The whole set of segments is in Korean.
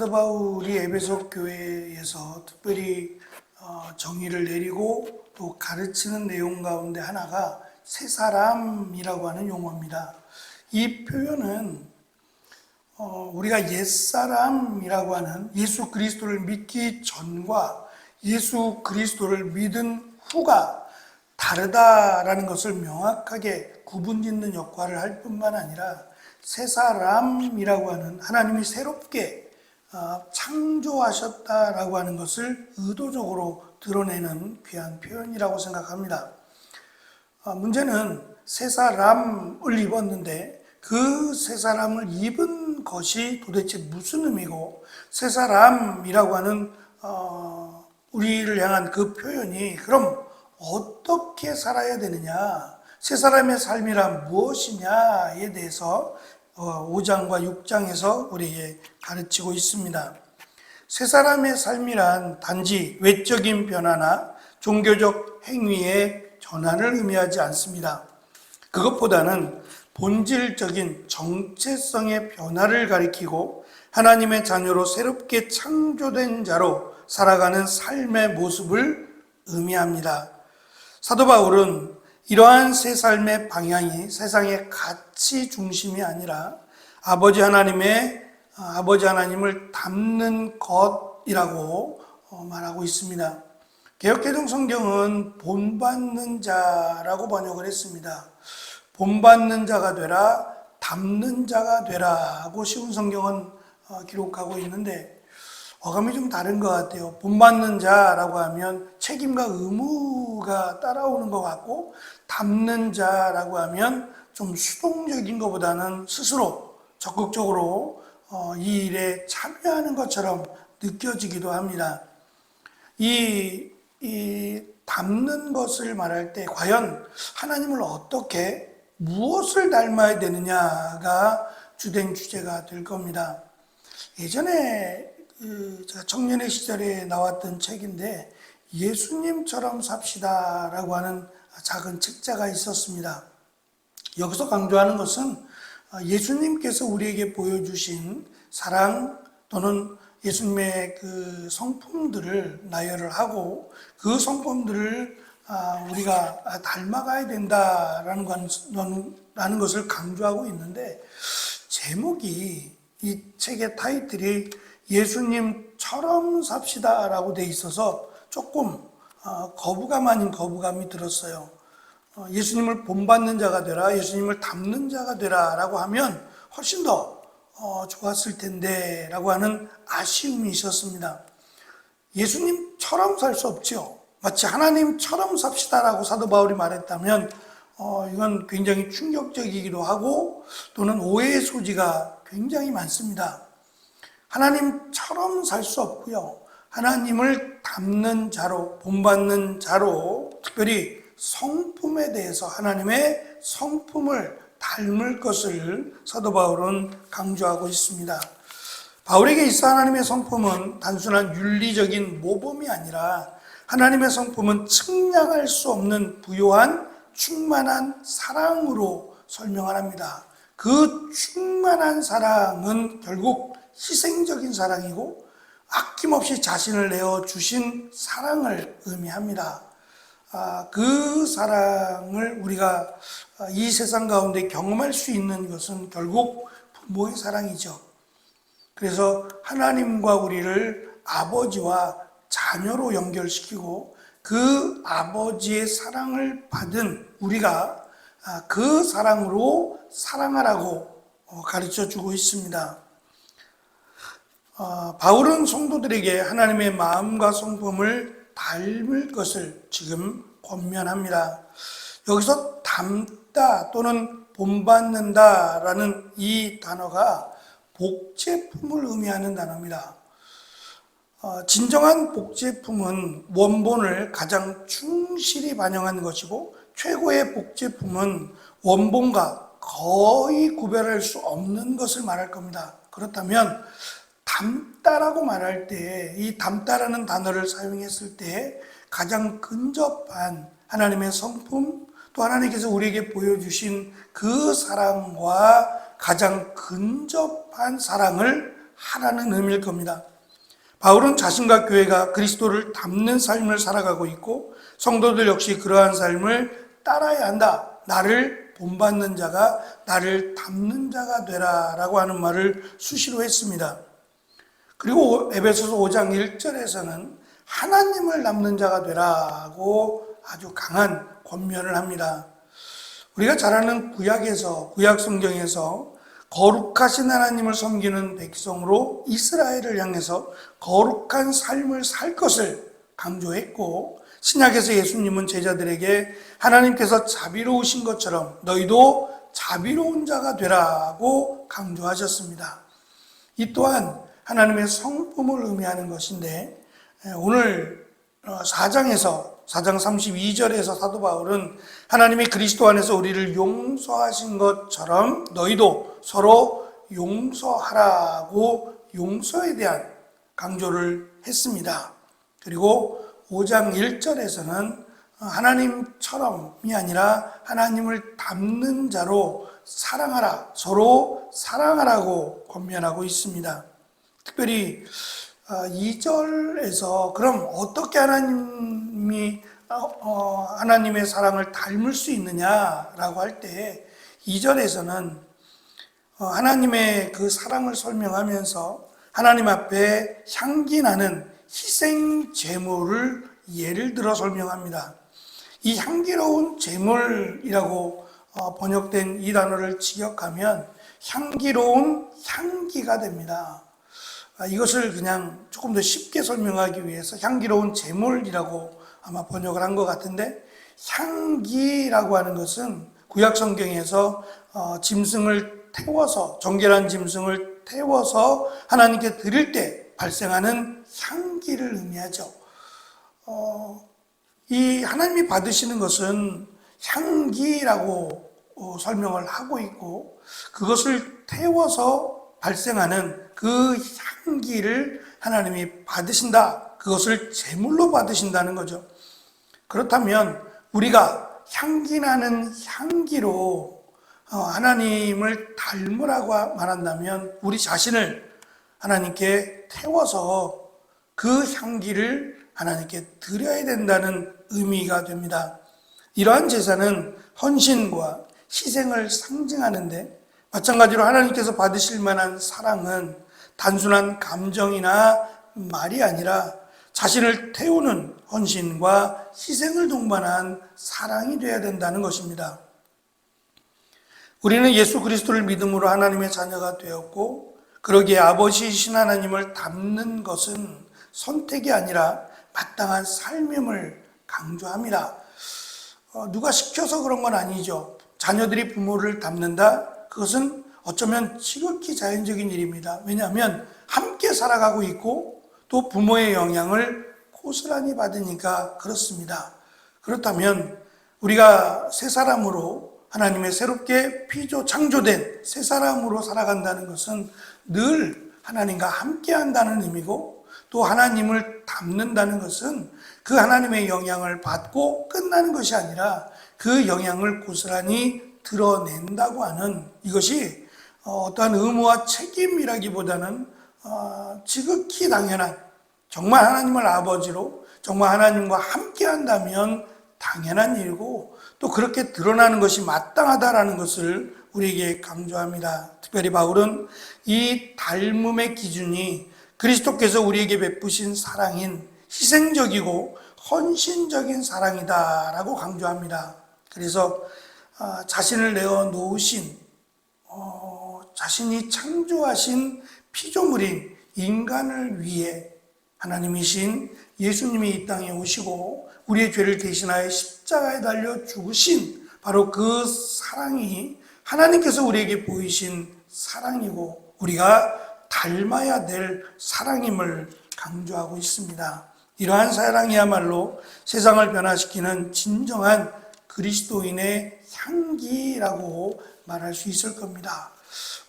사도 바울이 에베소 교회에서 특별히 정의를 내리고 또 가르치는 내용 가운데 하나가 새 사람이라고 하는 용어입니다. 이 표현은 우리가 옛사람이라고 하는 예수 그리스도를 믿기 전과 예수 그리스도를 믿은 후가 다르다라는 것을 명확하게 구분짓는 역할을 할 뿐만 아니라 새 사람이라고 하는 하나님이 새롭게 창조하셨다라고 하는 것을 의도적으로 드러내는 귀한 표현이라고 생각합니다. 문제는 새 사람을 입었는데 그 새 사람을 입은 것이 도대체 무슨 의미고 새 사람이라고 하는 우리를 향한 그 표현이 그럼 어떻게 살아야 되느냐, 새 사람의 삶이란 무엇이냐에 대해서 5장과 6장에서 우리에게 가르치고 있습니다. 새 사람의 삶이란 단지 외적인 변화나 종교적 행위의 전환을 의미하지 않습니다. 그것보다는 본질적인 정체성의 변화를 가리키고 하나님의 자녀로 새롭게 창조된 자로 살아가는 삶의 모습을 의미합니다. 사도 바울은 이러한 새 삶의 방향이 세상의 가치 중심이 아니라 아버지 하나님을 닮는 것이라고 말하고 있습니다. 개역개정 성경은 본받는 자라고 번역을 했습니다. 본받는 자가 되라, 닮는 자가 되라고 쉬운 성경은 기록하고 있는데 어감이 좀 다른 것 같아요. 본받는 자라고 하면 책임과 의무가 따라오는 것 같고, 닮는 자라고 하면 좀 수동적인 것보다는 스스로 적극적으로 이 일에 참여하는 것처럼 느껴지기도 합니다. 이 닮는 것을 말할 때 과연 하나님을 어떻게 무엇을 닮아야 되느냐가 주된 주제가 될 겁니다. 예전에 제가 청년의 시절에 나왔던 책인데 예수님처럼 삽시다라고 하는 작은 책자가 있었습니다. 여기서 강조하는 것은 예수님께서 우리에게 보여주신 사랑 또는 예수님의 그 성품들을 나열을 하고 그 성품들을 우리가 닮아가야 된다라는 것을 강조하고 있는데 제목이 이 책의 타이틀이 예수님처럼 삽시다라고 돼 있어서 조금 거부감 아닌 거부감이 들었어요. 예수님을 본받는 자가 되라, 예수님을 닮는 자가 되라라고 하면 훨씬 더 좋았을 텐데 라고 하는 아쉬움이 있었습니다. 예수님처럼 살 수 없죠. 마치 하나님처럼 삽시다라고 사도 바울이 말했다면 이건 굉장히 충격적이기도 하고 또는 오해의 소지가 굉장히 많습니다. 하나님처럼 살 수 없고요. 하나님을 닮는 자로, 본받는 자로 특별히 성품에 대해서 하나님의 성품을 닮을 것을 사도 바울은 강조하고 있습니다. 바울에게 있어 하나님의 성품은 단순한 윤리적인 모범이 아니라 하나님의 성품은 측량할 수 없는 부요한 충만한 사랑으로 설명을 합니다. 그 충만한 사랑은 결국 희생적인 사랑이고 아낌없이 자신을 내어주신 사랑을 의미합니다. 그 사랑을 우리가 이 세상 가운데 경험할 수 있는 것은 결국 부모의 사랑이죠. 그래서 하나님과 우리를 아버지와 자녀로 연결시키고 그 아버지의 사랑을 받은 우리가 그 사랑으로 사랑하라고 가르쳐주고 있습니다. 바울은 성도들에게 하나님의 마음과 성품을 닮을 것을 지금 권면합니다. 여기서 닮다 또는 본받는다라는 이 단어가 복제품을 의미하는 단어입니다. 진정한 복제품은 원본을 가장 충실히 반영한 것이고 최고의 복제품은 원본과 거의 구별할 수 없는 것을 말할 겁니다. 그렇다면 닮다라고 말할 때 이 닮다라는 단어를 사용했을 때 가장 근접한 하나님의 성품 또 하나님께서 우리에게 보여주신 그 사랑과 가장 근접한 사랑을 하라는 의미일 겁니다. 바울은 자신과 교회가 그리스도를 닮는 삶을 살아가고 있고 성도들 역시 그러한 삶을 따라야 한다. 나를 본받는 자가 나를 닮는 자가 되라 라고 하는 말을 수시로 했습니다. 그리고 에베소서 5장 1절에서는 하나님을 닮는 자가 되라고 아주 강한 권면을 합니다. 우리가 잘 아는 구약 성경에서 거룩하신 하나님을 섬기는 백성으로 이스라엘을 향해서 거룩한 삶을 살 것을 강조했고, 신약에서 예수님은 제자들에게 하나님께서 자비로우신 것처럼 너희도 자비로운 자가 되라고 강조하셨습니다. 이 또한 하나님의 성품을 의미하는 것인데, 오늘 4장 32절에서 사도 바울은 하나님이 그리스도 안에서 우리를 용서하신 것처럼 너희도 서로 용서하라고 용서에 대한 강조를 했습니다. 그리고 5장 1절에서는 하나님처럼이 아니라 하나님을 닮는 자로 사랑하라, 서로 사랑하라고 권면하고 있습니다. 특별히 2절에서 그럼 어떻게 하나님의 사랑을 닮을 수 있느냐라고 할 때 2절에서는 하나님의 그 사랑을 설명하면서 하나님 앞에 향기 나는 희생 제물을 예를 들어 설명합니다. 이 향기로운 제물이라고 번역된 이 단어를 직역하면 향기로운 향기가 됩니다. 이것을 그냥 조금 더 쉽게 설명하기 위해서 향기로운 제물이라고 아마 번역을 한 것 같은데, 향기라고 하는 것은 구약 성경에서 짐승을 태워서, 정결한 짐승을 태워서 하나님께 드릴 때 발생하는 향기를 의미하죠. 이 하나님이 받으시는 것은 향기라고 설명을 하고 있고, 그것을 태워서 발생하는 그 향기를 하나님이 받으신다. 그것을 제물로 받으신다는 거죠. 그렇다면 우리가 향기 나는 향기로 하나님을 닮으라고 말한다면 우리 자신을 하나님께 태워서 그 향기를 하나님께 드려야 된다는 의미가 됩니다. 이러한 제사는 헌신과 희생을 상징하는데, 마찬가지로 하나님께서 받으실 만한 사랑은 단순한 감정이나 말이 아니라 자신을 태우는 헌신과 희생을 동반한 사랑이 되어야 된다는 것입니다. 우리는 예수 그리스도를 믿음으로 하나님의 자녀가 되었고, 그러기에 아버지이신 하나님을 닮는 것은 선택이 아니라 마땅한 삶임을 강조합니다. 누가 시켜서 그런 건 아니죠. 자녀들이 부모를 닮는다? 그것은 어쩌면 지극히 자연적인 일입니다. 왜냐하면 함께 살아가고 있고 또 부모의 영향을 고스란히 받으니까 그렇습니다. 그렇다면 우리가 새 사람으로, 하나님의 새롭게 창조된 새 사람으로 살아간다는 것은 늘 하나님과 함께 한다는 의미고, 또 하나님을 닮는다는 것은 그 하나님의 영향을 받고 끝나는 것이 아니라 그 영향을 고스란히 드러낸다고 하는, 이것이 어떠한 의무와 책임이라기보다는 지극히 당연한, 정말 하나님을 아버지로, 정말 하나님과 함께 한다면 당연한 일이고, 또 그렇게 드러나는 것이 마땅하다라는 것을 우리에게 강조합니다. 특별히 바울은 이 닮음의 기준이 그리스도께서 우리에게 베푸신 사랑인 희생적이고 헌신적인 사랑이다라고 강조합니다. 그래서 자신을 내어 놓으신, 자신이 창조하신 피조물인 인간을 위해 하나님이신 예수님이 이 땅에 오시고 우리의 죄를 대신하여 십자가에 달려 죽으신 바로 그 사랑이 하나님께서 우리에게 보이신 사랑이고 우리가 닮아야 될 사랑임을 강조하고 있습니다. 이러한 사랑이야말로 세상을 변화시키는 진정한 그리스도인의 향기라고 말할 수 있을 겁니다.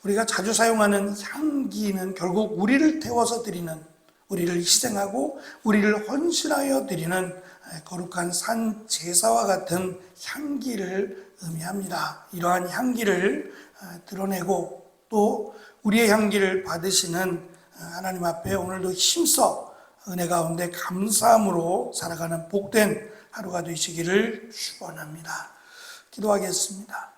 우리가 자주 사용하는 향기는 결국 우리를 태워서 드리는, 우리를 희생하고 우리를 헌신하여 드리는 거룩한 산 제사와 같은 향기를 의미합니다. 이러한 향기를 드러내고 또 우리의 향기를 받으시는 하나님 앞에 오늘도 힘써 은혜 가운데 감사함으로 살아가는 복된 하루가 되시기를 축원합니다. 기도하겠습니다.